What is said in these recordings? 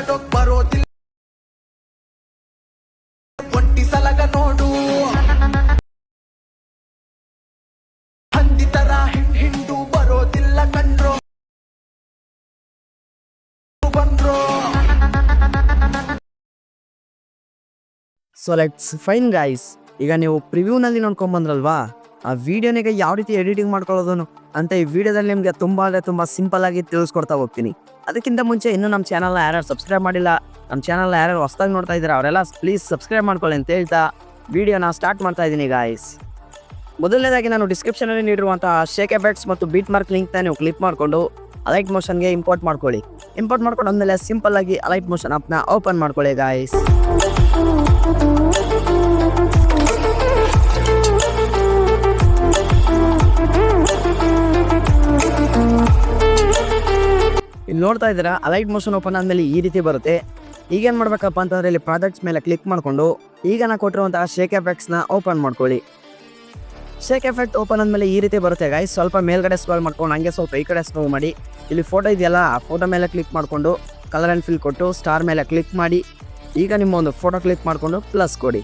ಮಾತಾಡೋಕ್ ಬರೋದಿಲ್ಲ ಒಂಟಿ ಸಲಗ ನೋಡು ಹಂದಿ ತರ ಹಿಂಡು ಬರೋದಿಲ್ಲ ಕಣ್ರೋ ಬಂದ್ರೋ. ಸೊ ಲೆಟ್ಸ್ ಫೈನ್ ಗೈಸ್, ಈಗ ನೀವು ಪ್ರಿವ್ಯೂನಲ್ಲಿ ನೋಡ್ಕೊಂಬಂದ್ರಲ್ವಾ ಆ ವಿಡಿಯೋನಿಗೆ ಯಾವ ರೀತಿ ಎಡಿಟಿಂಗ್ ಮಾಡ್ಕೊಳ್ಳೋದು ಅಂತ ಈ ವಿಡಿಯೋದಲ್ಲಿ ನಿಮಗೆ ತುಂಬ ಸಿಂಪಲ್ ಆಗಿ ತಿಳಿಸ್ಕೊಡ್ತಾ ಹೋಗ್ತೀನಿ. ಅದಕ್ಕಿಂತ ಮುಂಚೆ ಇನ್ನೂ ನಮ್ಮ ಚಾನಲ್ನ ಯಾರ್ಯಾರು ಸಬ್ಸ್ಕ್ರೈಬ್ ಮಾಡಿಲ್ಲ, ನಮ್ಮ ಚಾನಲ್ನ ಯಾರ್ಯಾರು ಹೊಸದಾಗಿ ನೋಡ್ತಾ ಇದ್ದಾರೆ ಅವರೆಲ್ಲ ಪ್ಲೀಸ್ ಸಬ್ಸ್ಕ್ರೈಬ್ ಮಾಡ್ಕೊಳ್ಳಿ ಅಂತ ಹೇಳ್ತಾ ವಿಡಿಯೋನ ಸ್ಟಾರ್ಟ್ ಮಾಡ್ತಾ ಇದ್ದೀನಿ ಗಾಯ್ಸ್. ಮೊದಲನೇದಾಗಿ ನಾನು ಡಿಸ್ಕ್ರಿಪ್ಷನಲ್ಲಿ ನೀಡಿರುವಂಥ ಶೇಕ್ ಎಫೆಕ್ಟ್ಸ್ ಮತ್ತು ಬೀಟ್ ಮಾರ್ಕ್ ಲಿಂಕ್ನ ನೀವು ಕ್ಲಿಕ್ ಮಾಡಿಕೊಂಡು ಅಲೈಟ್ ಮೋಷನ್ಗೆ ಇಂಪೋರ್ಟ್ ಮಾಡ್ಕೊಳ್ಳಿ. ಇಂಪೋರ್ಟ್ ಮಾಡ್ಕೊಂಡು ಆದಮೇಲೆ ಸಿಂಪಲ್ ಆಗಿ ಅಲೈಟ್ ಮೋಷನ್ ಆಪ್ನ ಓಪನ್ ಮಾಡ್ಕೊಳ್ಳಿ ಗಾಯ್ಸ್. ಇಲ್ಲಿ ನೋಡ್ತಾ ಇದ್ದೀರಾ ಅಲೈಟ್ ಮೋಷನ್ ಓಪನ್ ಆದಮೇಲೆ ಈ ರೀತಿ ಬರುತ್ತೆ. ಈಗೇನು ಮಾಡಬೇಕಪ್ಪ ಅಂತಂದರೆ ಇಲ್ಲಿ ಪ್ರಾಜೆಕ್ಟ್ಸ್ ಮೇಲೆ ಕ್ಲಿಕ್ ಮಾಡಿಕೊಂಡು ಈಗ ನಾನು ಕೊಟ್ಟಿರುವಂತಹ ಶೇಕ್ ಎಫೆಕ್ಟ್ಸ್ನ ಓಪನ್ ಮಾಡ್ಕೊಳ್ಳಿ. ಶೇಕ್ ಎಫೆಕ್ಟ್ ಓಪನ್ ಆದಮೇಲೆ ಈ ರೀತಿ ಬರುತ್ತೆ ಗಾಯ್ಸ್. ಸ್ವಲ್ಪ ಮೇಲ್ಗಡೆ ಸ್ಕ್ರಾಲ್ ಮಾಡ್ಕೊಂಡು ಹಂಗೆ ಸ್ವಲ್ಪ ಈ ಕಡೆ ಸ್ಕ್ರೋಲ್ ಮಾಡಿ ಇಲ್ಲಿ ಫೋಟೋ ಇದೆಯಲ್ಲ ಆ ಫೋಟೋ ಮೇಲೆ ಕ್ಲಿಕ್ ಮಾಡಿಕೊಂಡು ಕಲರ್ ಆ್ಯಂಡ್ ಫಿಲ್ ಕೊಟ್ಟು ಸ್ಟಾರ್ ಮೇಲೆ ಕ್ಲಿಕ್ ಮಾಡಿ ಈಗ ನಿಮ್ಮ ಒಂದು ಫೋಟೋ ಕ್ಲಿಕ್ ಮಾಡಿಕೊಂಡು ಪ್ಲಸ್ ಕೊಡಿ.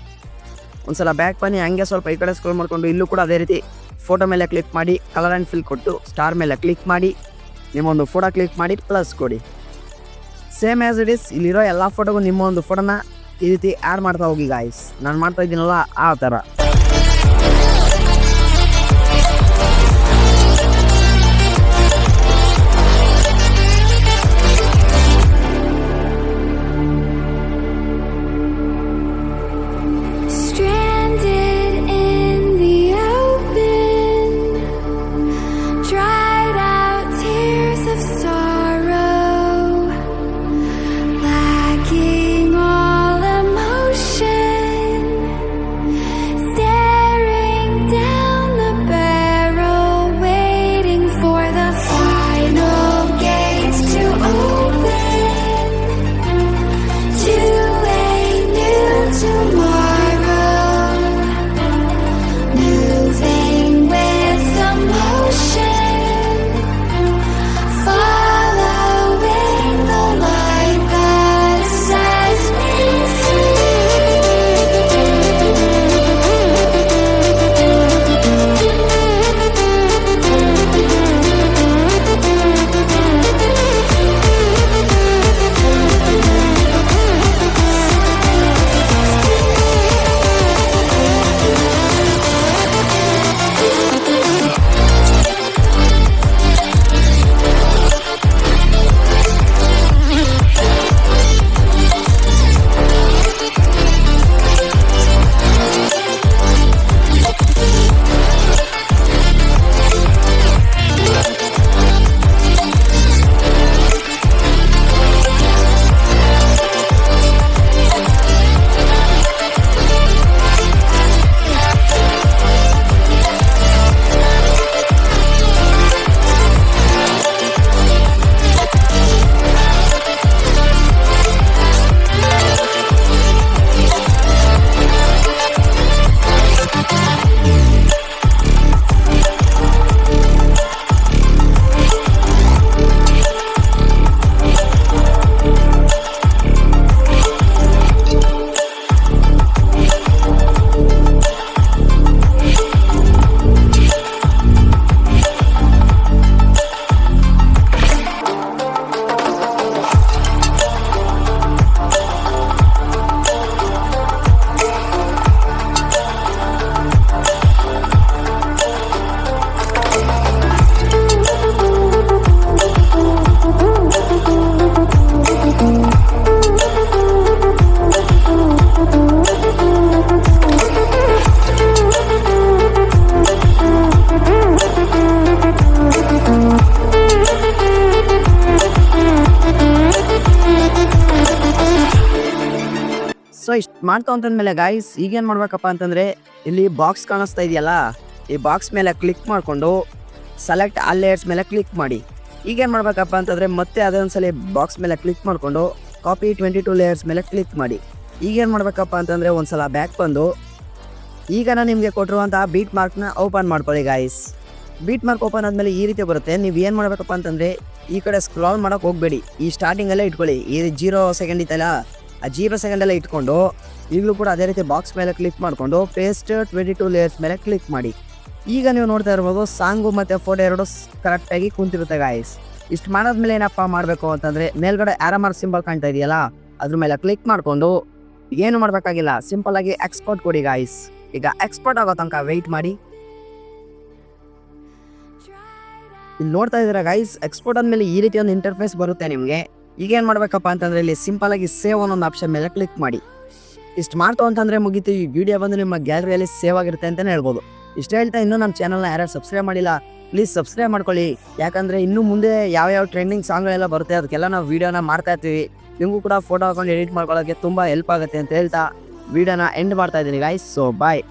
ಒಂದ್ಸಲ ಬ್ಯಾಕ್ ಬನ್ನಿ, ಹಂಗೆ ಸ್ವಲ್ಪ ಈ ಕಡೆ ಸ್ಕ್ರೋಲ್ ಮಾಡಿಕೊಂಡು ಇಲ್ಲೂ ಕೂಡ ಅದೇ ರೀತಿ ಫೋಟೋ ಮೇಲೆ ಕ್ಲಿಕ್ ಮಾಡಿ ಕಲರ್ ಆ್ಯಂಡ್ ಫಿಲ್ ಕೊಟ್ಟು ಸ್ಟಾರ್ ಮೇಲೆ ಕ್ಲಿಕ್ ಮಾಡಿ ನಿಮ್ಮೊಂದು ಫೋಟೋ ಕ್ಲಿಕ್ ಮಾಡಿ ಪ್ಲಸ್ ಕೊಡಿ. ಸೇಮ್ ಆ್ಯಸ್ ಇಟ್ ಇಸ್ ಇಲ್ಲಿರೋ ಎಲ್ಲ ಫೋಟೋಗೂ ನಿಮ್ಮ ಒಂದು ಫೋಟೋನ ಈ ರೀತಿ ಆ್ಯಡ್ ಮಾಡ್ತಾ ಹೋಗಿ ಗಾಯ್ಸ್. ನಾನು ಮಾಡ್ತಾ ಇದ್ದೀನಲ್ಲ ಆ ಥರ. ಸೊ ಇಷ್ಟು ಮಾಡ್ತಾ ಅಂತಂದಮೇಲೆ ಗಾಯ್ಸ್ ಈಗೇನು ಮಾಡ್ಬೇಕಪ್ಪ ಅಂತಂದರೆ ಇಲ್ಲಿ ಬಾಕ್ಸ್ ಕಾಣಿಸ್ತಾ ಇದೆಯಲ್ಲ, ಈ ಬಾಕ್ಸ್ ಮೇಲೆ ಕ್ಲಿಕ್ ಮಾಡಿಕೊಂಡು ಸೆಲೆಕ್ಟ್ ಆಲ್ ಲೇಯರ್ಸ್ ಮೇಲೆ ಕ್ಲಿಕ್ ಮಾಡಿ. ಈಗೇನು ಮಾಡಬೇಕಪ್ಪ ಅಂತಂದರೆ ಮತ್ತೆ ಅದೊಂದ್ಸಲ ಬಾಕ್ಸ್ ಮೇಲೆ ಕ್ಲಿಕ್ ಮಾಡಿಕೊಂಡು ಕಾಪಿ 22 ಲೇಯರ್ಸ್ ಮೇಲೆ ಕ್ಲಿಕ್ ಮಾಡಿ. ಈಗೇನು ಮಾಡಬೇಕಪ್ಪ ಅಂತಂದರೆ ಒಂದು ಸಲ ಬ್ಯಾಕ್ ಬಂದು ಈಗ ನಾನು ನಿಮಗೆ ಕೊಟ್ಟಿರುವಂತಹ ಬೀಟ್ ಮಾರ್ಕ್ನ ಓಪನ್ ಮಾಡ್ಕೊಳ್ಳಿ ಗಾಯ್ಸ್. ಬೀಟ್ ಮಾರ್ಕ್ ಓಪನ್ ಆದಮೇಲೆ ಈ ರೀತಿ ಬರುತ್ತೆ. ನೀವು ಏನು ಮಾಡಬೇಕಪ್ಪ ಅಂತಂದರೆ ಈ ಕಡೆ ಸ್ಕ್ರಾಲ್ ಮಾಡೋಕೆ ಹೋಗಬೇಡಿ, ಈ ಸ್ಟಾರ್ಟಿಂಗಲ್ಲೇ ಇಟ್ಕೊಳ್ಳಿ. ಈ 0 ಸೆಕೆಂಡ್ ಇತ್ತಲ್ಲ, ಆ 0 ಸೆಕೆಂಡಲ್ಲೇ ಇಟ್ಕೊಂಡು ಈಗಲೂ ಕೂಡ ಅದೇ ರೀತಿ ಬಾಕ್ಸ್ ಮೇಲೆ ಕ್ಲಿಕ್ ಮಾಡಿಕೊಂಡು ಪೇಸ್ಟ್ 22 ಲೇಯರ್ಸ್ ಮೇಲೆ ಕ್ಲಿಕ್ ಮಾಡಿ. ಈಗ ನೀವು ನೋಡ್ತಾ ಇರ್ಬೋದು ಸಾಂಗು ಮತ್ತು ಫೋಟೋ ಎರಡು ಕರೆಕ್ಟಾಗಿ ಕುಂತಿರುತ್ತೆ ಗಾಯ್ಸ್. ಇಷ್ಟು ಮಾಡಾದ್ಮೇಲೆ ಏನಪ್ಪ ಮಾಡಬೇಕು ಅಂತಂದರೆ ಮೇಲ್ಗಡೆ ಆರೋ ಮಾರ್ಕ್ ಸಿಂಬಲ್ ಕಾಣ್ತಾ ಇದೆಯಲ್ಲ, ಅದ್ರ ಮೇಲೆ ಕ್ಲಿಕ್ ಮಾಡಿಕೊಂಡು ಏನು ಮಾಡಬೇಕಾಗಿಲ್ಲ, ಸಿಂಪಲ್ಲಾಗಿ ಎಕ್ಸ್ಪೋರ್ಟ್ ಕೊಡಿ ಗಾಯ್ಸ್. ಈಗ ಎಕ್ಸ್ಪೋರ್ಟ್ ಆಗೋ ತನಕ ವೆಯ್ಟ್ ಮಾಡಿ. ಇಲ್ಲಿ ನೋಡ್ತಾ ಇದ್ದೀರಾ ಗೈಸ್, ಎಕ್ಸ್ಪೋರ್ಟ್ ಆದಮೇಲೆ ಈ ರೀತಿ ಒಂದು ಇಂಟರ್ಫೇಸ್ ಬರುತ್ತೆ ನಿಮಗೆ. ಈಗ ಏನು ಮಾಡಬೇಕಪ್ಪ ಅಂತಂದರೆ ಇಲ್ಲಿ ಸಿಂಪಲಾಗಿ ಸೇವ್ ಅನ್ನೊಂದು ಆಪ್ಷನ್ ಮೇಲೆ ಕ್ಲಿಕ್ ಮಾಡಿ. ಇಷ್ಟು ಮಾಡ್ತು ಅಂತಂದರೆ ಮುಗೀತು, ಈ ವಿಡಿಯೋ ಬಂದು ನಿಮ್ಮ ಗ್ಯಾಲರಿಯಲ್ಲಿ ಸೇವ್ ಆಗಿರುತ್ತೆ ಅಂತಲೇ ಹೇಳ್ಬೋದು. ಇಷ್ಟ ಹೇಳ್ತಾ ಇನ್ನೂ ನಮ್ಮ ಚಾನಲ್ನ ಯಾರ್ಯಾರು ಸಬ್ಸ್ಕ್ರೈಬ್ ಮಾಡಿಲ್ಲ ಪ್ಲೀಸ್ ಸಬ್ಸ್ಕ್ರೈಬ್ ಮಾಡ್ಕೊಳ್ಳಿ. ಯಾಕಂದರೆ ಇನ್ನು ಮುಂದೆ ಯಾವ ಟ್ರೆಂಡಿಂಗ್ ಸಾಂಗ್ಗಳೆಲ್ಲ ಬರುತ್ತೆ ಅದಕ್ಕೆಲ್ಲ ನಾವು ವೀಡಿಯೋನ ಮಾಡ್ತಾ ಇರ್ತೀವಿ. ನಿಮಗೂ ಕೂಡ ಫೋಟೋ ಹಾಕೊಂಡು ಎಡಿಟ್ ಮಾಡ್ಕೊಳ್ಳೋಕ್ಕೆ ತುಂಬ ಹೆಲ್ಪ್ ಆಗುತ್ತೆ ಅಂತ ಹೇಳ್ತಾ ವಿಡಿಯೋನ ಎಂಡ್ ಮಾಡ್ತಾ ಇದ್ದೀನಿ ಗೈಸ್. So bye.